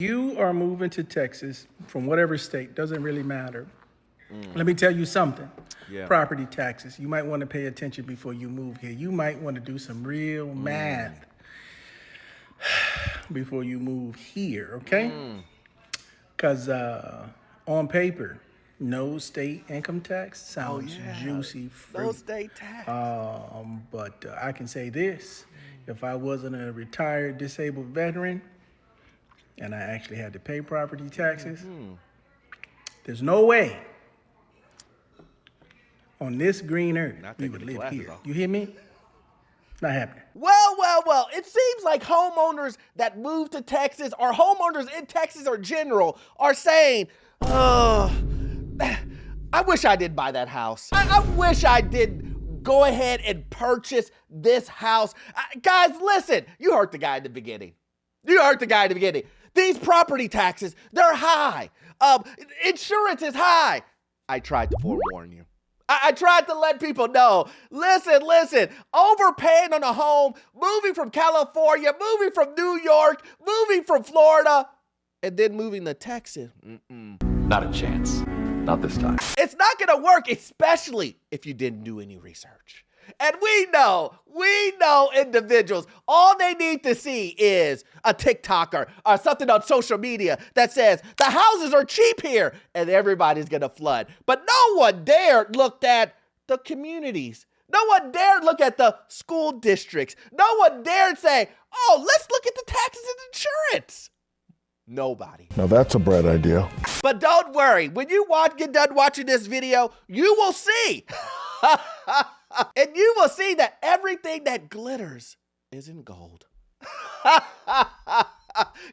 You are moving to Texas from whatever state, doesn't really matter. Let me tell you something. Yeah. Property taxes. You might want to pay attention before you move here. You might want to do some real math before you move here, okay? Because on paper, no state income tax sounds juicy, free. No state tax. But I can say this. If I wasn't a retired disabled veteran and I actually had to pay property taxes, there's no way on this green earth we would live here. You hear me? Not happening. Well, it seems like homeowners that move to Texas or homeowners in Texas or general are saying, I wish I did buy that house. I wish I did go ahead and purchase this house. Guys, listen, you heard the guy in the beginning. These property taxes, they're high. Insurance is high. I tried to forewarn you. I tried to let people know, listen, overpaying on a home, moving from California, moving from New York, moving from Florida, and then moving to Texas. Not a chance. Not this time. It's not gonna work, especially if you didn't do any research. And we know individuals, all they need to see is a TikToker or something on social media that says the houses are cheap here and everybody's gonna flood. But no one dared look at the communities. No one dared look at the school districts. No one dared say, oh, let's look at the taxes and insurance. Nobody. Now that's a bright idea. But don't worry, when you get done watching this video, you will see. And you will see that everything that glitters isn't gold.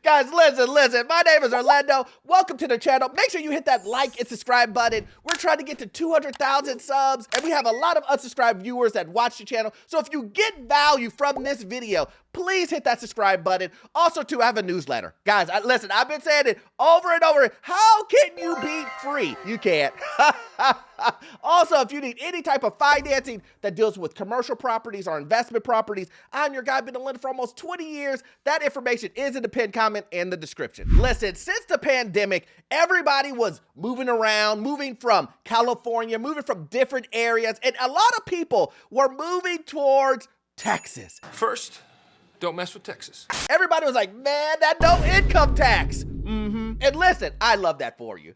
Guys, listen. My name is Orlando. Welcome to the channel. Make sure you hit that like and subscribe button. We're trying to get to 200,000 subs, and we have a lot of unsubscribed viewers that watch the channel. So if you get value from this video, please hit that subscribe button. Also, too, I have a newsletter. Guys, listen, I've been saying it over and over. How can you beat free? You can't. Also, if you need any type of financing that deals with commercial properties or investment properties, I'm your guy, been a lender for almost 20 years. That information is in the pinned comment and the description. Listen, since the pandemic, everybody was moving around, moving from California, moving from different areas, and a lot of people were moving towards Texas. First, don't mess with Texas. Everybody was like, man, that no income tax. And listen, I love that for you.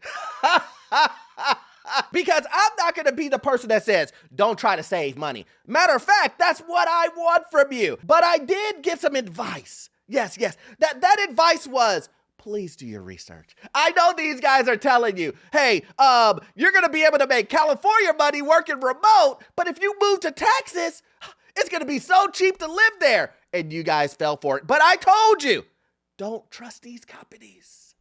Because I'm not going to be the person that says, don't try to save money. Matter of fact, that's what I want from you. But I did give some advice. Yes. That advice was, please do your research. I know these guys are telling you, hey, you're going to be able to make California money working remote, but if you move to Texas, it's going to be so cheap to live there. And you guys fell for it. But I told you, don't trust these companies.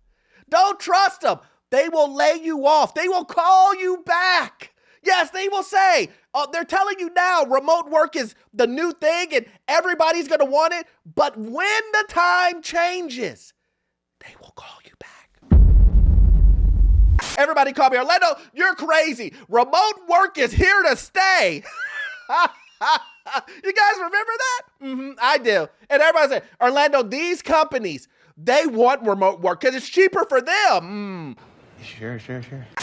Don't trust them. They will lay you off. They will call you back. Yes, they will say, they're telling you now remote work is the new thing and everybody's going to want it. But when the time changes, they will call you back. Everybody call me, Orlando, you're crazy. Remote work is here to stay. You guys remember that? I do. And everybody said, Orlando, these companies, they want remote work because it's cheaper for them. Sure.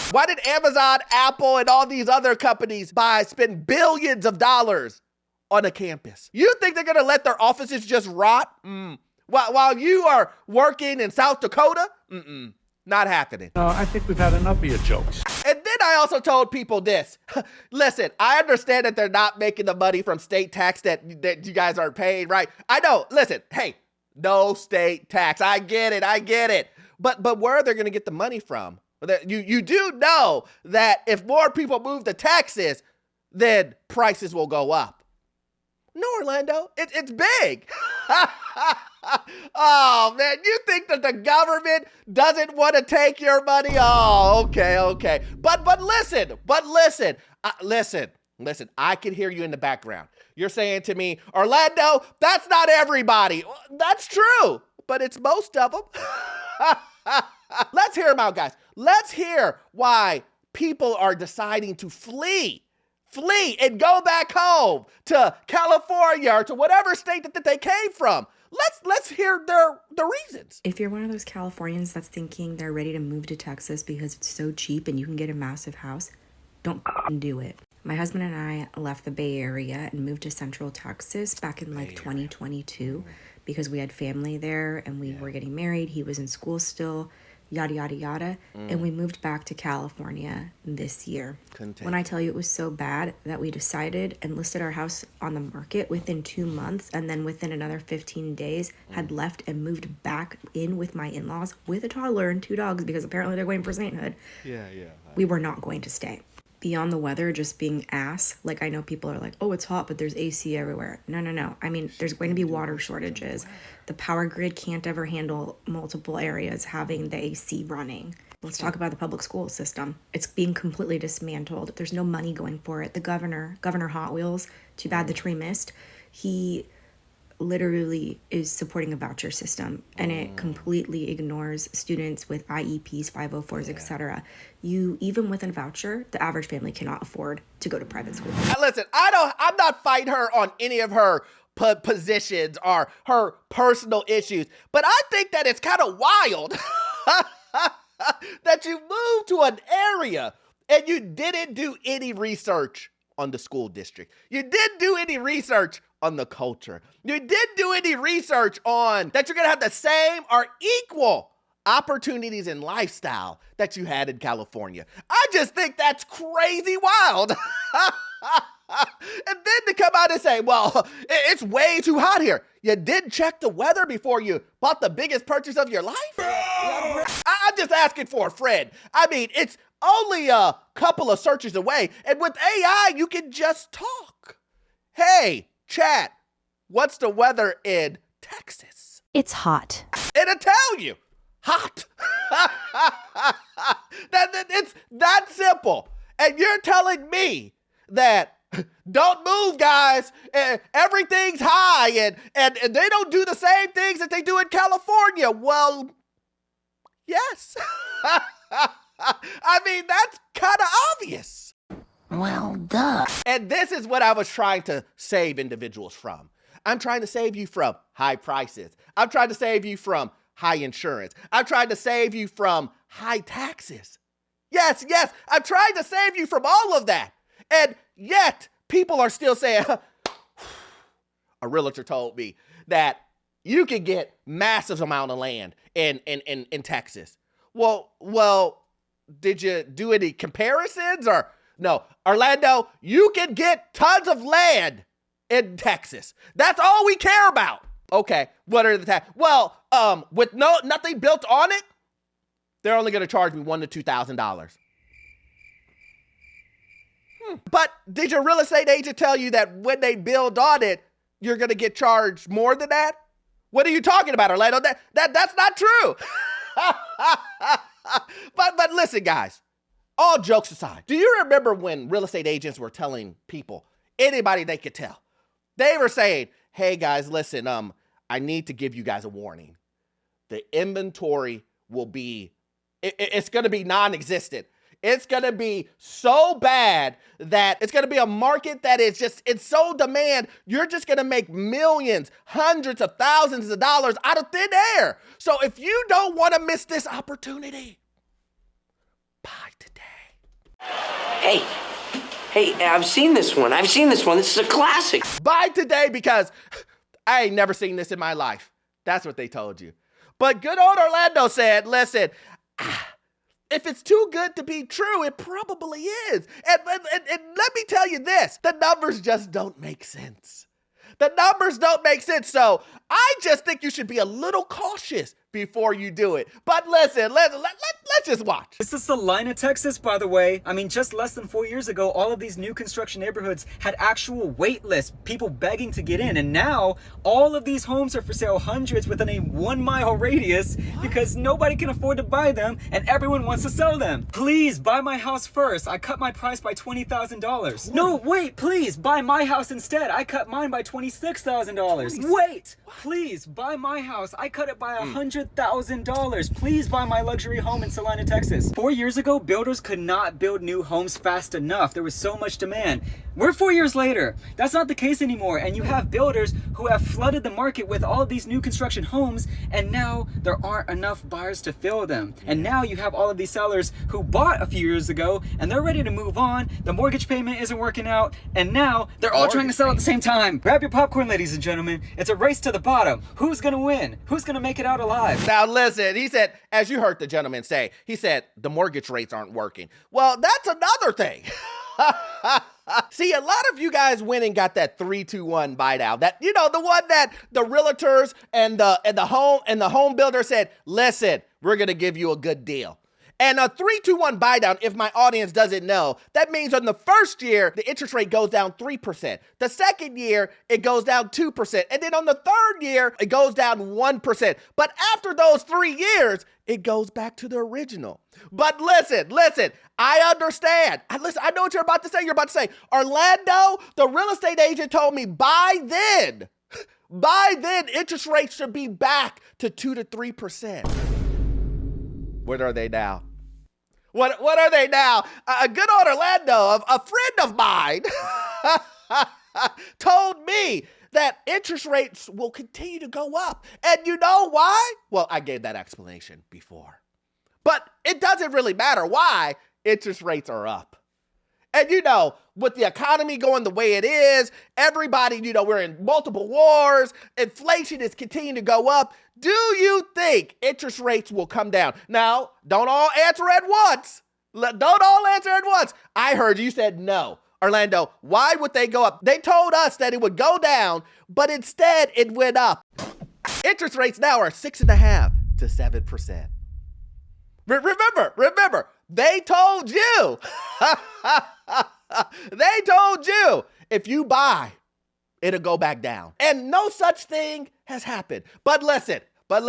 Why did Amazon, Apple, and all these other companies spend billions of dollars on a campus? You think they're going to let their offices just rot? While you are working in South Dakota? Not happening. I think we've had enough of your jokes. And then I also told people this. Listen, I understand that they're not making the money from state tax that you guys aren't paying, right? I know. Listen, hey, no state tax. I get it. But where are they going to get the money from? You do know that if more people move to Texas, then prices will go up. No, Orlando, it's big. Oh, man, you think that the government doesn't want to take your money? Oh, okay. But listen, I can hear you in the background. You're saying to me, Orlando, that's not everybody. That's true, but it's most of them. Let's hear them out, guys. Let's hear why people are deciding to flee and go back home to California or to whatever state that they came from. Let's hear the reasons. If you're one of those Californians that's thinking they're ready to move to Texas because it's so cheap and you can get a massive house, don't do it. My husband and I left the Bay Area and moved to Central Texas back in like 2022 because we had family there and we were getting married. He was in school still, yada, yada, yada. And we moved back to California this year. When I tell you it was so bad that we decided and listed our house on the market within 2 months, and then within another 15 days had left and moved back in with my in-laws with a toddler and 2 dogs because apparently they're going for sainthood. We were not going to stay. Beyond the weather just being ass, like I know people are like, oh, it's hot, but there's AC everywhere. No. I mean, there's going to be water shortages. The power grid can't ever handle multiple areas having the AC running. Let's talk about the public school system. It's being completely dismantled. There's no money going for it. The Governor Hot Wheels, too bad the tree missed. He literally is supporting a voucher system, and it completely ignores students with IEPs, 504s, etc. You, even with a voucher, the average family cannot afford to go to private school. Listen, I'm not fighting her on any of her positions or her personal issues, but I think that it's kind of wild that you moved to an area and you didn't do any research on the school district. You didn't do any research on the culture. You didn't do any research on that you're gonna have the same or equal opportunities and lifestyle that you had in California. I just think that's crazy wild. And then to come out and say, well, it's way too hot here. You didn't check the weather before you bought the biggest purchase of your life? I'm just asking for a friend. I mean, it's only a couple of searches away, and with AI, you can just talk. Hey, chat, what's the weather in Texas? It's hot. It'll tell you. Hot. It's that simple. And you're telling me that don't move, guys. Everything's high, and they don't do the same things that they do in California. Well, yes. I mean, that's kind of obvious. Well, duh. And this is what I was trying to save individuals from. I'm trying to save you from high prices. I'm trying to save you from high insurance. I'm trying to save you from high taxes. Yes, I'm trying to save you from all of that. And yet, people are still saying, a realtor told me that you can get massive amount of land in Texas. Well, did you do any comparisons or no? Orlando, you can get tons of land in Texas. That's all we care about. Okay, what are the taxes? Well, with nothing built on it, they're only going to charge me $1,000 to $2,000. But did your real estate agent tell you that when they build on it, you're going to get charged more than that? What are you talking about, Orlando? That's not true. But listen, guys, all jokes aside, do you remember when real estate agents were telling people, anybody they could tell, they were saying, hey guys, listen, I need to give you guys a warning. The inventory will be, it's going to be non-existent. It's going to be so bad that it's going to be a market that is just, it's so demand, you're just going to make millions, hundreds of thousands of dollars out of thin air. So if you don't want to miss this opportunity, buy today. Hey, I've seen this one. This is a classic. Buy today because I ain't never seen this in my life. That's what they told you. But good old Orlando said, listen, if it's too good to be true, it probably is. And let me tell you this, the numbers just don't make sense. The numbers don't make sense. So I just think you should be a little cautious before you do it. But listen, let's just watch. This is Salina, Texas, by the way. I mean, just less than 4 years ago, all of these new construction neighborhoods had actual wait lists, people begging to get in. And now all of these homes are for sale, hundreds within a 1 mile radius because nobody can afford to buy them and everyone wants to sell them. Please buy my house first. I cut my price by $20,000. No, wait, please buy my house instead. I cut mine by $26,000. Wait, please buy my house. I cut it by $100,000. Please buy my luxury home in Salina, decline in Texas. 4 years ago, builders could not build new homes fast enough. There was so much demand. We're 4 years later. That's not the case anymore. And you have builders who have flooded the market with all of these new construction homes, and now there aren't enough buyers to fill them. And now you have all of these sellers who bought a few years ago, and they're ready to move on. The mortgage payment isn't working out, and now they're all trying to sell at the same time. Grab your popcorn, ladies and gentlemen. It's a race to the bottom. Who's gonna win? Who's gonna make it out alive? Now listen, he said, as you heard the gentleman say, he said the mortgage rates aren't working. Well, that's another thing. See, a lot of you guys went and got that 3-2-1 buy down. That, you know, the one that the realtors and the home builder said, listen, we're gonna give you a good deal. And a 3-2-1 buy down, if my audience doesn't know, that means on the first year, the interest rate goes down 3%. The second year, it goes down 2%. And then on the third year, it goes down 1%. But after those 3 years, it goes back to the original. But listen, I understand. I know what you're about to say. You're about to say, Orlando, the real estate agent told me by then, interest rates should be back to 2 to 3%. What are they now? What are they now? A good old Orlando, a friend of mine, told me that interest rates will continue to go up. And you know why? Well, I gave that explanation before. But it doesn't really matter why interest rates are up. And you know, with the economy going the way it is, everybody, you know, we're in multiple wars, inflation is continuing to go up. Do you think interest rates will come down? Now, don't all answer at once. Don't all answer at once. I heard you said no. Orlando, why would they go up? They told us that it would go down, but instead it went up. Interest rates now are 6.5% to 7%. Remember, they told you. They told you if you buy, it'll go back down. And no such thing has happened. But listen, what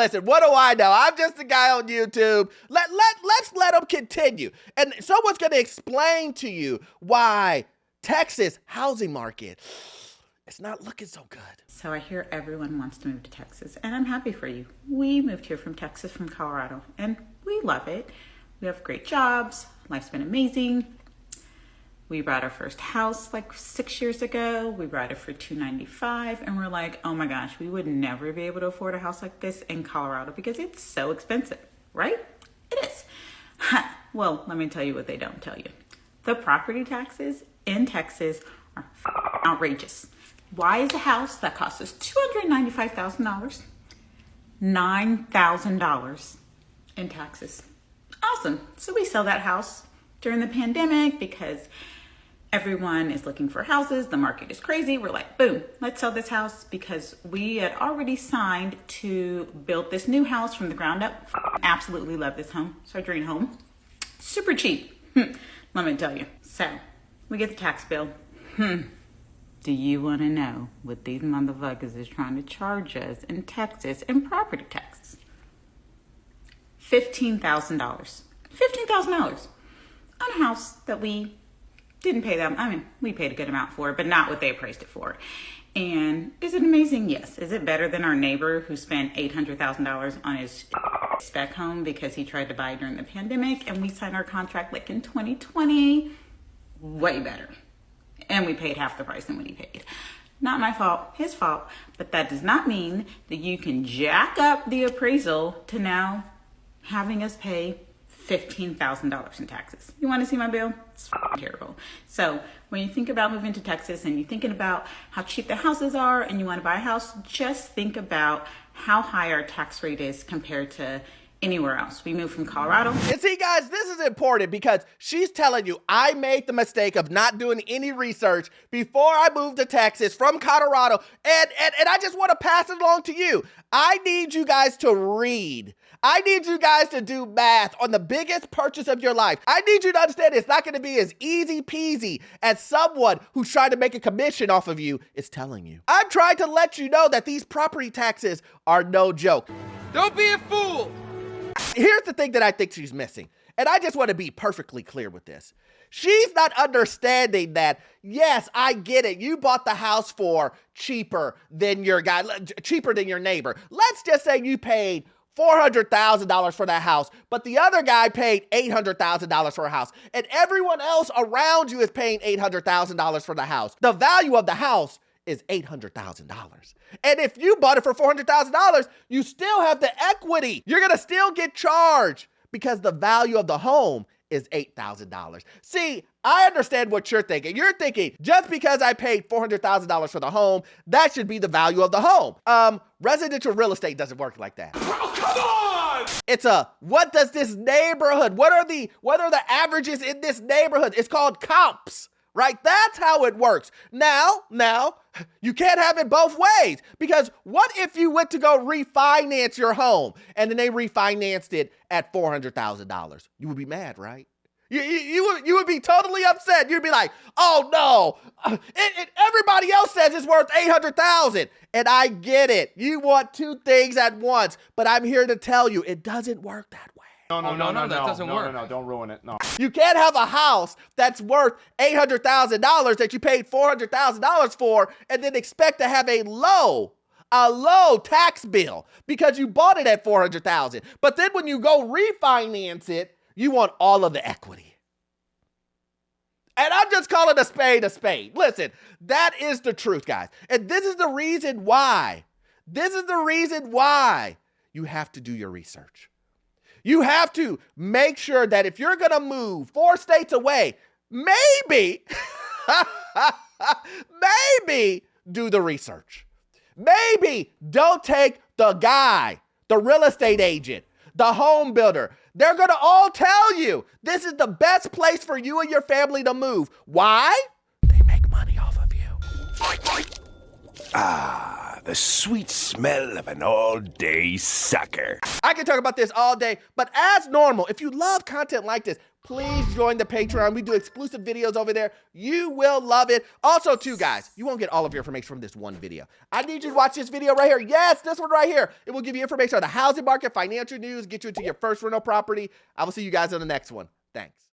do I know? I'm just a guy on YouTube. Let's let them continue. And someone's going to explain to you why Texas housing market, it's not looking so good. So I hear everyone wants to move to Texas, and I'm happy for you. We moved here from Texas, from Colorado, and we love it. We have great jobs. Life's been amazing. We bought our first house like 6 years ago. We bought it for $295, and we're like, oh my gosh, we would never be able to afford a house like this in Colorado because it's so expensive, right? It is. Well, let me tell you what they don't tell you. The property taxes in Texas are outrageous. Why is a house that costs us $295,000, $9,000 in taxes? Awesome. So we sell that house during the pandemic because everyone is looking for houses. The market is crazy. We're like, boom, let's sell this house because we had already signed to build this new house from the ground up. Absolutely love this home. It's our dream home. Super cheap. Let me tell you. So we get the tax bill. Do you want to know what these motherfuckers is trying to charge us in Texas in property taxes? $15,000. $15,000 on a house that we didn't pay them. I mean, we paid a good amount for it, but not what they appraised it for. And is it amazing? Yes. Is it better than our neighbor who spent $800,000 on his spec home because he tried to buy during the pandemic and we signed our contract like in 2020? Way better. And we paid half the price than what he paid. Not my fault, his fault. But that does not mean that you can jack up the appraisal to now having us pay $15,000 in taxes. You want to see my bill? It's terrible. So when you think about moving to Texas and you're thinking about how cheap the houses are and you want to buy a house, just think about how high our tax rate is compared to anywhere else. We moved from Colorado. And see, guys, this is important because she's telling you I made the mistake of not doing any research before I moved to Texas from Colorado. And I just want to pass it along to you. I need you guys to read. I need you guys to do math on the biggest purchase of your life. I need you to understand it's not going to be as easy peasy as someone who's trying to make a commission off of you is telling you. I'm trying to let you know that these property taxes are no joke. Don't be a fool. Here's the thing that I think she's missing, and I just want to be perfectly clear with this. She's not understanding that, yes, I get it. You bought the house for cheaper than your neighbor. Let's just say you paid $400,000 for that house, but the other guy paid $800,000 for a house, and everyone else around you is paying $800,000 for the house. The value of the house is $800,000. And if you bought it for $400,000, you still have the equity. You're gonna still get charged because the value of the home is $8,000. See, I understand what you're thinking. You're thinking, just because I paid $400,000 for the home, that should be the value of the home. Residential real estate doesn't work like that. Oh, come on! It's what does this neighborhood, what are the averages in this neighborhood? It's called comps, right? That's how it works. Now, you can't have it both ways, because what if you went to go refinance your home and then they refinanced it at $400,000? You would be mad, right? You would be totally upset. You'd be like, oh no, everybody else says it's worth $800,000. And I get it. You want two things at once, but I'm here to tell you it doesn't work that way. No, that doesn't work. No, don't ruin it. No. You can't have a house that's worth $800,000 that you paid $400,000 for and then expect to have a low tax bill because you bought it at $400,000. But then when you go refinance it, you want all of the equity. And I'm just calling a spade a spade. Listen, that is the truth, guys. And this is the reason why. You have to do your research. You have to make sure that if you're going to move 4 states away, maybe do the research. Maybe don't take the guy, the real estate agent, the home builder. They're going to all tell you this is the best place for you and your family to move. Why? They make money off of you. Ah, the sweet smell of an all-day sucker. I can talk about this all day, but as normal, if you love content like this, please join the Patreon. We do exclusive videos over there. You will love it. Also, too, guys, you won't get all of your information from this one video. I need you to watch this video right here. Yes, this one right here. It will give you information on the housing market, financial news, get you into your first rental property. I will see you guys on the next one. Thanks.